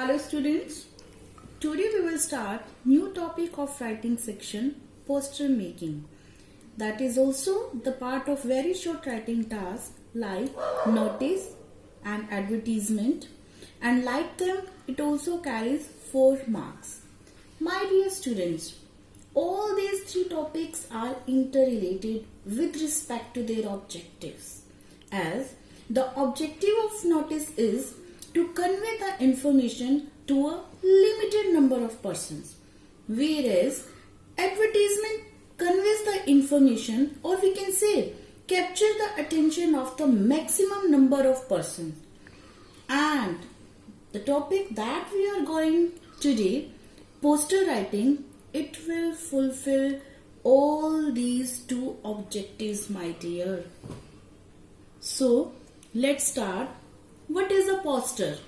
Hello students, today we will start new topic of writing section, poster making. That is also the part of very short writing task like notice and advertisement, and like them it also carries 4 marks. My dear students, all these 3 topics are interrelated with respect to their objectives, as the objective of notice is to convey the information to a limited number of persons, whereas advertisement conveys the information, or we can say capture the attention of the maximum number of persons. And the topic that we are going today, poster writing, it will fulfill all these 2 objectives, my dear. So let's start. What is a poster?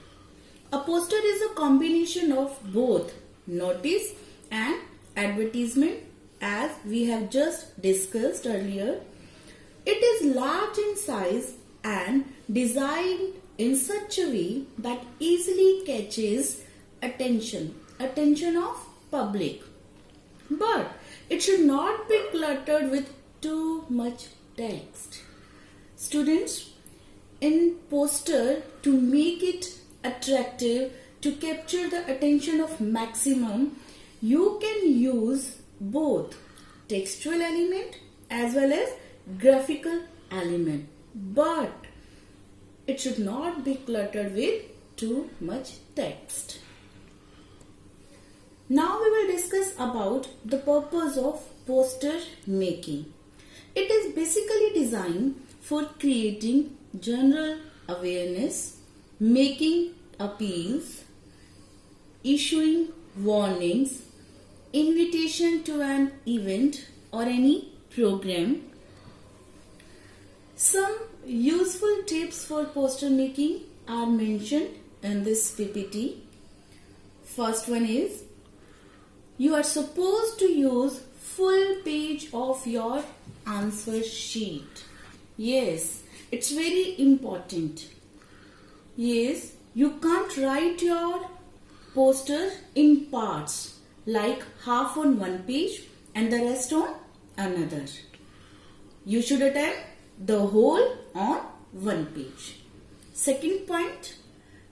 A poster is a combination of both notice and advertisement, as we have just discussed earlier. It is large in size and designed in such a way that easily catches attention of public. But it should not be cluttered with too much text. Students, in poster, to make it attractive, to capture the attention of maximum, you can use both textual element as well as graphical element, but it should not be cluttered with too much text. Now we will discuss about the purpose of poster making. It is basically designed for creating general awareness, making appeals, issuing warnings, invitation to an event or any program. Some useful tips for poster making are mentioned in this PPT. First one is, you are supposed to use full page of your answer sheet. Yes, it's very important. Yes, you can't write your poster in parts, like half on one page and the rest on another. You should attempt the whole on one page. Second point,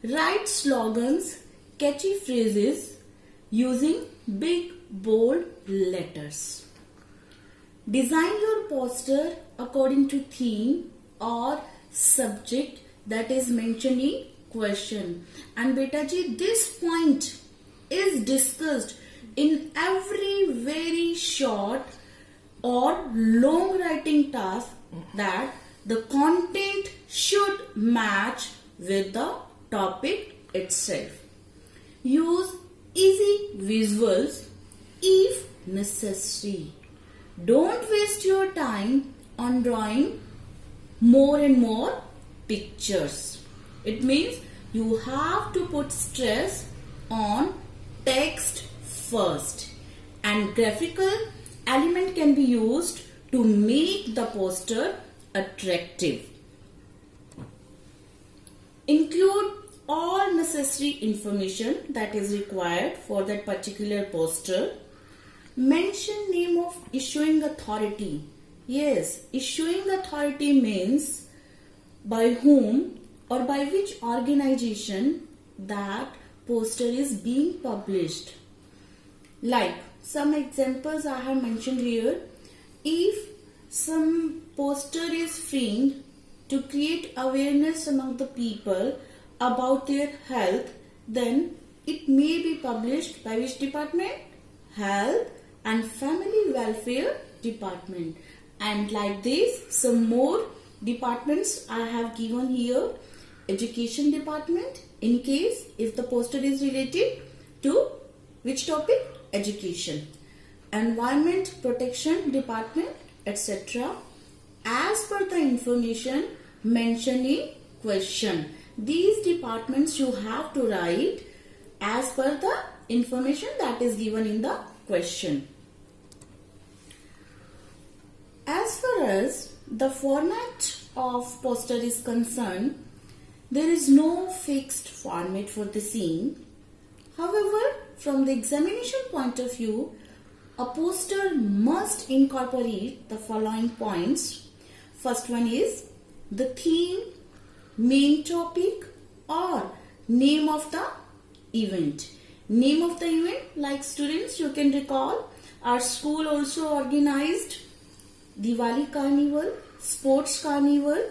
write slogans, catchy phrases using big bold letters. Design your poster according to theme or subject that is mentioned in question. And beta ji, this point is discussed in every very short or long writing task, that the content should match with the topic itself. Use easy visuals if necessary. Don't waste your time on drawing more and more pictures. It means you have to put stress on text first, and graphical element can be used to make the poster attractive. Include all necessary information that is required for that particular poster. Mention name of issuing authority. Yes, issuing authority means by whom or by which organization that poster is being published. Like some examples I have mentioned here. If some poster is framed to create awareness among the people about their health, then it may be published by which department? Health and Family Welfare Department. And like this, some more departments I have given here. Education Department, in case if the poster is related to which topic? Education. Environment Protection Department, etc. as per the information mentioned in question. These departments you have to write as per the information that is given in the question. As far as the format of poster is concerned, there is no fixed format for the same. However, from the examination point of view, a poster must incorporate the following points. First one is the theme, main topic or name of the event. Name of the event, like students, you can recall our school also organized Diwali Carnival, Sports Carnival,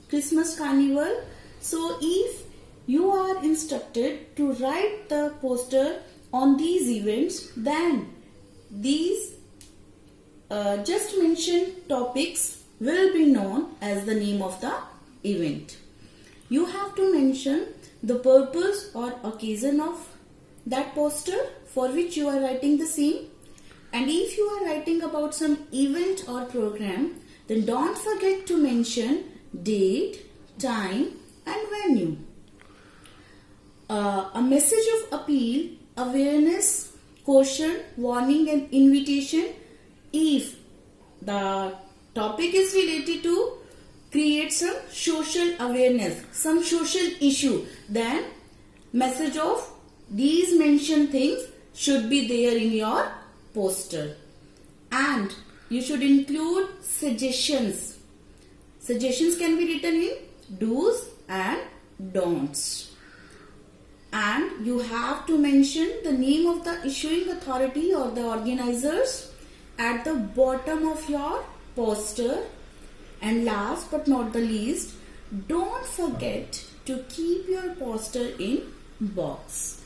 Christmas Carnival. So if you are instructed to write the poster on these events, then these just mentioned topics will be known as the name of the event. You have to mention the purpose or occasion of that poster for which you are writing the same. And if you are writing about some event or program, then don't forget to mention date, time and venue. A message of appeal, awareness, caution, warning and invitation. If the topic is related to create some social awareness, some social issue, then message of these mentioned things should be there in your poster. And you should include suggestions. Suggestions can be written in do's and don'ts. And you have to mention the name of the issuing authority or the organizers at the bottom of your poster. And last but not the least, don't forget to keep your poster in box.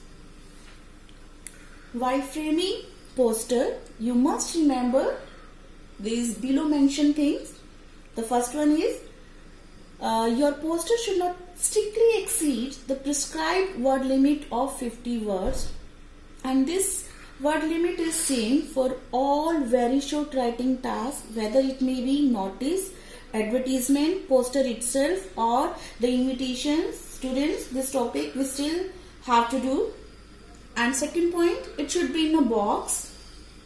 While framing poster, you must remember these below mentioned things. The first one is your poster should not strictly exceed the prescribed word limit of 50 words, and this word limit is same for all very short writing tasks, whether it may be notice, advertisement, poster itself or the invitations. Students, this topic we still have to do. And second point, it should be in a box.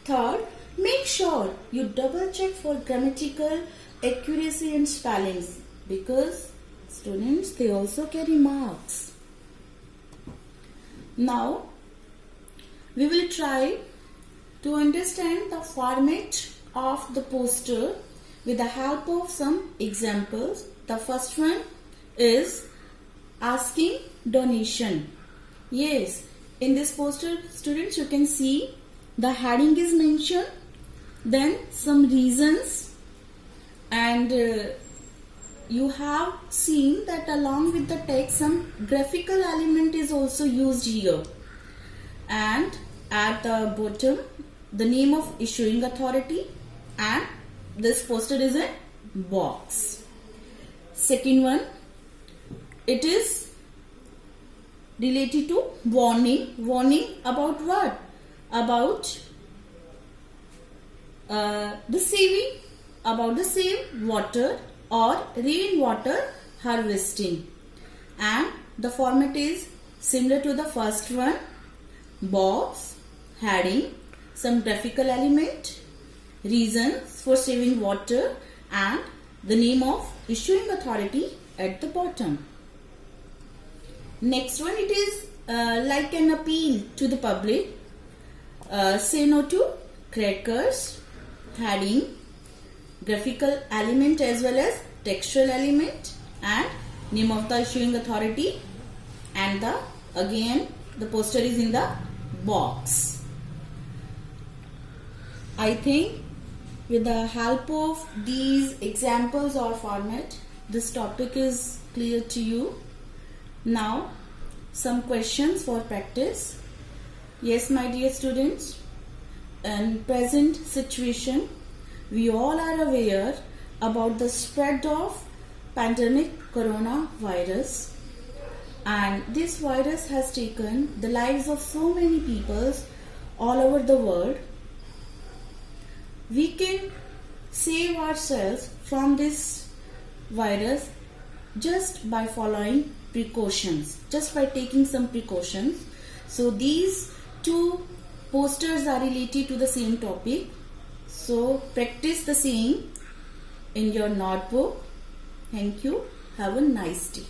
Third, make sure you double check for grammatical accuracy and spellings, because students, they also carry marks. Now we will try to understand the format of the poster with the help of some examples. The first one is asking donation. Yes, in this poster, students, you can see the heading is mentioned, then some reasons, and you have seen that along with the text some graphical element is also used here. And at the bottom, the name of issuing authority, and this poster is a box. Second one, it is related to warning. Warning about what? About the saving, about the save water or rainwater harvesting. And the format is similar to the first one. Box, heading, some graphical element, reasons for saving water, and the name of issuing authority at the bottom. Next one, it is like an appeal to the public. Say no to crackers, heading, graphical element as well as textual element, and name of the issuing authority, and the poster is in the box. I think with the help of these examples or format, this topic is clear to you. Now some questions for practice. Yes, my dear students, in present situation, we all are aware about the spread of pandemic coronavirus, and this virus has taken the lives of so many people all over the world. We can save ourselves from this virus just by following precautions, just by taking some precautions. So these two posters are related to the same topic. So practice the same in your notebook. Thank you. Have a nice day.